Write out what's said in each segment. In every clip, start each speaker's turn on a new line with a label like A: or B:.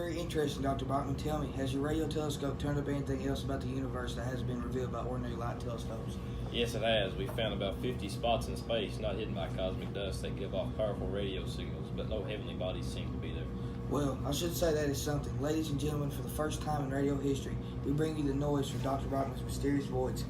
A: very interesting, Dr. Bachman. Tell me, has your radio telescope turned up anything else about the universe that hasn't been revealed by ordinary light telescopes?
B: Yes, it has. We found about 50 spots in space not hidden by cosmic dust that give off powerful radio signals, but no heavenly bodies seem to be there.
A: Well, I should say that is something. Ladies and gentlemen, for the first time in radio history, we bring you the noise from Dr. Bachman's mysterious voids.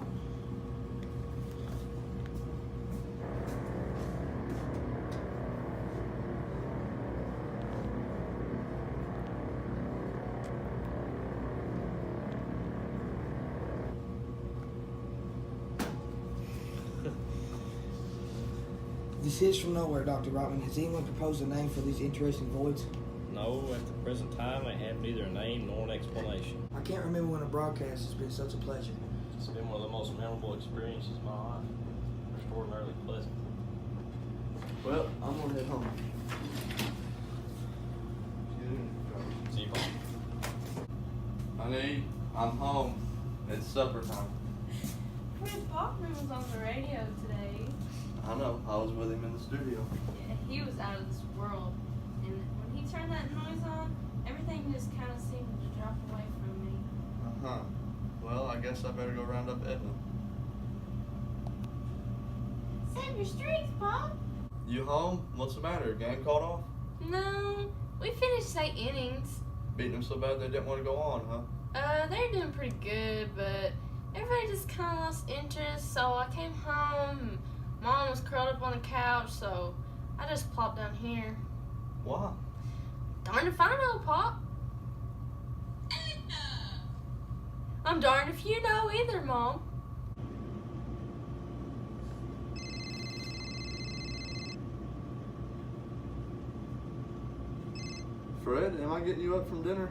A: This is from nowhere, Dr. Bachman. Has anyone proposed a name for these interesting voids?
B: No, at the present time, I have neither a name nor an explanation.
A: I can't remember when a broadcast has been such a pleasure.
B: It's been one of the most memorable experiences of my life. Extraordinarily pleasant.
C: Well, I'm gonna head home.
B: See you home.
C: Honey, I'm home. It's supper time.
D: Chris Bachman was on the radio today.
C: I know. I was with him in the studio.
D: Yeah, he was out of this world. And when he turned that noise on, everything just kind of seemed to drop away from me.
C: Uh-huh. Well, I guess I better go round up Edna.
D: Save your streaks, Pop.
C: You home? What's the matter? Game called off?
D: No, we finished 8 innings.
C: Beating them so bad they didn't want to go on, huh?
D: They're doing pretty good, but everybody just kind of lost interest, so I came home. Mom was curled up on the couch, so I just plopped down here.
C: Why?
D: Darned if I know, Pop. I'm darned if you know either, Mom.
C: Fred, am I getting you up from dinner?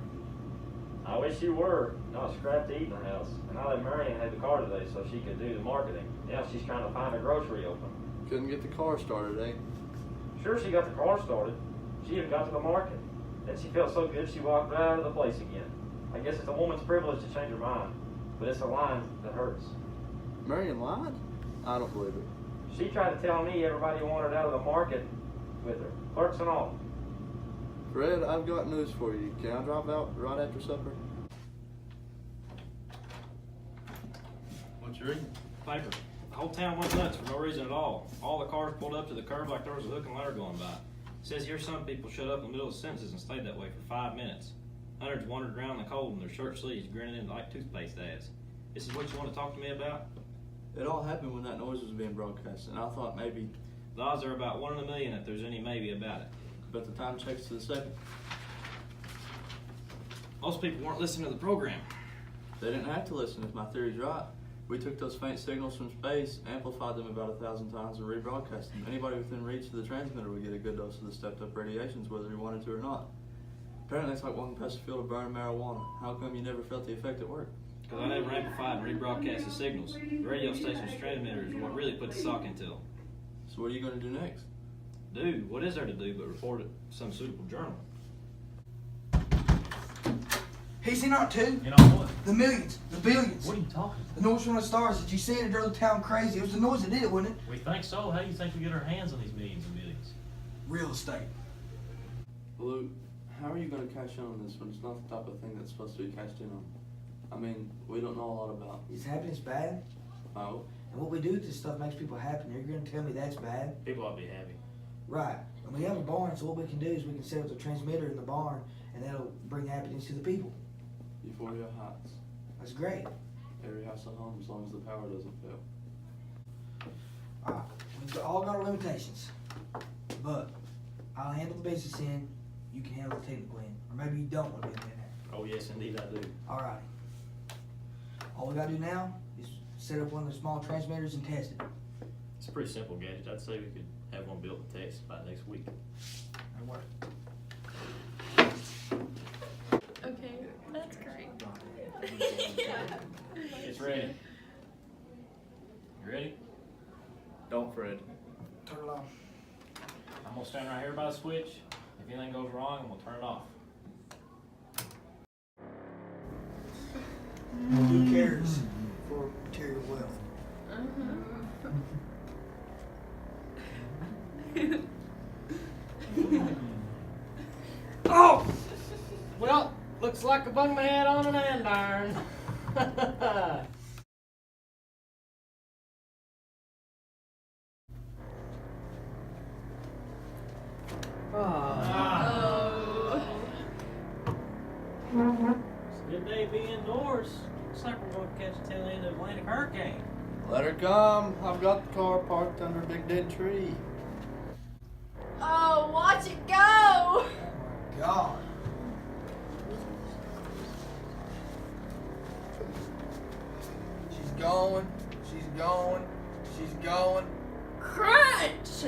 B: I wish you were. Not scrap to eat in the house. And I let Marion have the car today so she could do the marketing. Now she's trying to find a grocery open.
C: Couldn't get the car started, eh?
B: Sure, she got the car started. She even got to the market. Then she felt so good she walked right out of the place again. I guess it's a woman's privilege to change her mind. But it's a line that hurts.
C: Marion lied? I don't believe it.
B: She tried to tell me everybody wanted out of the market with her. Clerks and all.
C: Fred, I've got news for you. Can I drop out right after supper?
B: What you reading? Paper. The whole town went nuts for no reason at all. All the cars pulled up to the curb like there was a hook and ladder going by. It says here some people shut up in the middle of sentences and stayed that way for 5 minutes. Hundreds wandered around in the cold in their shirt sleeves, grinning in like toothpaste ads. This is what you want to talk to me about?
C: It all happened when that noise was being broadcast, and I thought maybe...
B: The odds are about 1 in a million that there's any maybe about it.
C: But the time checks to the second.
B: Most people weren't listening to the program.
C: They didn't have to listen if my theory's right. We took those faint signals from space, amplified them about 1,000 times, and rebroadcast them. Anybody within reach of the transmitter would get a good dose of the stepped-up radiations, whether he wanted to or not. Apparently, it's like walking past a field of burning marijuana. How come you never felt the effect at work?
B: Because I never amplified and rebroadcast the signals. The radio station's transmitter is what really put the sock into them.
C: So what are you going to do next?
B: Do? What is there to do but report it to some suitable journal?
A: He's in on it too.
E: You know what?
A: The millions, the billions.
E: What are you talking
A: The noise from the stars. Did you see it? It drove the town crazy. It was the noise that did it, wasn't it?
E: about? We think so. How do you think we get our hands on these millions and millions?
A: Real estate.
C: Luke, how are you going to cash in on this when it's not the type of thing that's supposed to be cashed in on? I mean, we don't know a lot about.
A: Is happiness bad?
C: Oh,
A: And what we do with this stuff makes people happy. And you're going to tell me that's bad?
E: People ought to be happy.
A: Right. And we have a barn, so what we can do is we can set up the transmitter in the barn, and that'll bring happiness to the people.
C: Euphoria Heights.
A: That's great.
C: Every house at home as long as the power doesn't fail.
A: Alright. We've all got our limitations. But I'll handle the business end. You can handle the technical end. Or maybe you don't want to be in there.
E: Oh, yes, indeed I do.
A: Alright. All we gotta do now is set up one of the small transmitters and test it.
E: It's a pretty simple gadget. I'd say we could have one built in Texas by next week.
A: That'll work.
D: Okay, that's great.
E: It's ready. You ready?
C: Don't, Fred.
A: Turn it on.
E: I'm going to stand right here by the switch. If anything goes wrong, I'm going to turn it off.
A: Who cares for material wealth? Oh!
F: Well,
E: like I bung my head on an andiron.
D: Oh.
E: It's a good day to be indoors. Looks like we're going to catch the tail end of Atlantic hurricane.
C: Let her come. I've got the car parked under a big dead tree.
D: Oh, watch it go!
A: Oh my God. She's going. She's going. She's going.
D: Crunch!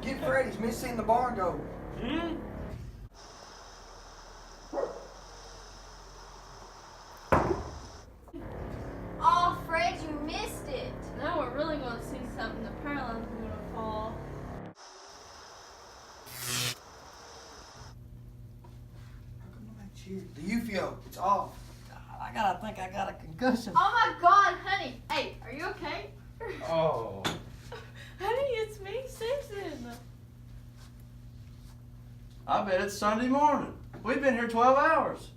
A: Get Freddy. He's missing the barn go.
E: Hmm?
F: Oh, Fred, you missed it.
D: Now we're really going to see something. The power line's going to fall.
A: How come nobody cheered? The Euphio. It's off.
E: I think I got a concussion.
F: Oh my God, honey. Hey, are you okay?
E: Oh.
D: Honey, it's me, Simpson.
C: I bet it's Sunday morning. We've been here 12 hours.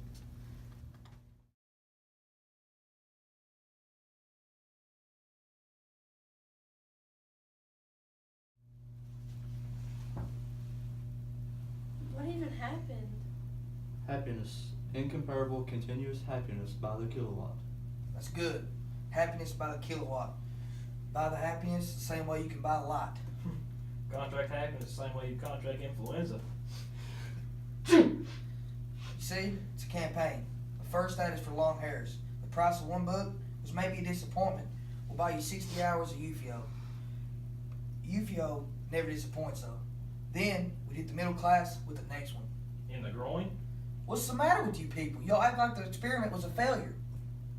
D: What even happened?
C: Happiness. Incomparable, continuous happiness by the kilowatt.
A: That's good. Happiness by the kilowatt. Buy the happiness the same way you can buy a light.
E: Contract happiness the same way you contract influenza.
A: You see, it's a campaign. The first ad is for long hairs. The price of one book was maybe a disappointment. We'll buy you 60 hours of Euphio. Euphio never disappoints though. Then we hit the middle class with the next one.
E: In the groin?
A: What's the matter with you people? Y'all act like the experiment was a failure.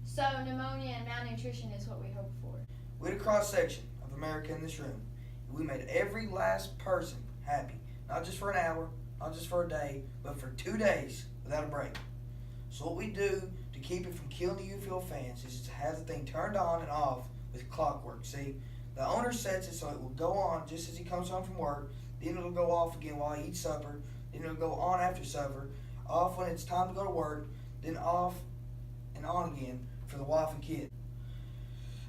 F: So pneumonia and malnutrition is what we hope for.
A: We had a cross section of America in this room. And we made every last person happy. Not just for an hour, not just for a day, but for 2 days without a break. So what we do to keep it from killing the Euphio fans is to have the thing turned on and off with clockwork. See, the owner sets it so it will go on just as he comes home from work. Then it'll go off again while he eats supper. Then it'll go on after supper. Off when it's time to go to work. Then off and on again for the wife and kid.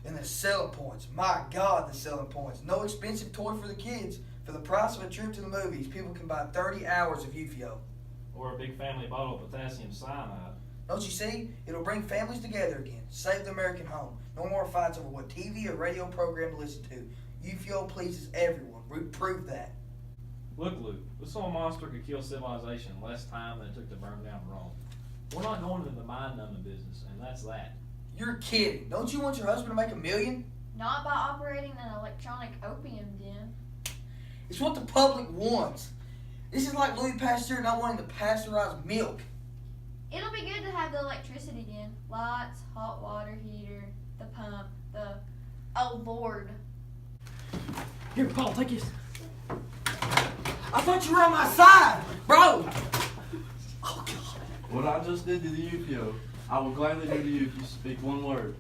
A: And the selling points. My God, the selling points. No expensive toy for the kids. For the price of a trip to the movies, people can buy 30 hours of Euphio.
E: Or a big family bottle of potassium cyanide.
A: Don't you see? It'll bring families together again. Save the American home. No more fights over what TV or radio program to listen to. Euphio pleases everyone. We proved that.
E: Look, Luke, we saw a monster could kill civilization in less time than it took to burn down Rome. We're not going into the mind-numbing business, and that's that.
A: You're kidding. Don't you want your husband to make $1 million?
F: Not by operating an electronic opium den.
A: It's what the public wants. This is like Louis Pasteur not wanting to pasteurize milk.
F: It'll be good to have the electricity den. Lights, hot water heater, the pump, the... Oh, Lord.
E: Here, Paul, take this.
A: I thought you were on my side, bro. Oh, God.
C: What I just did to the Euphio, I will gladly do to you if you speak one word.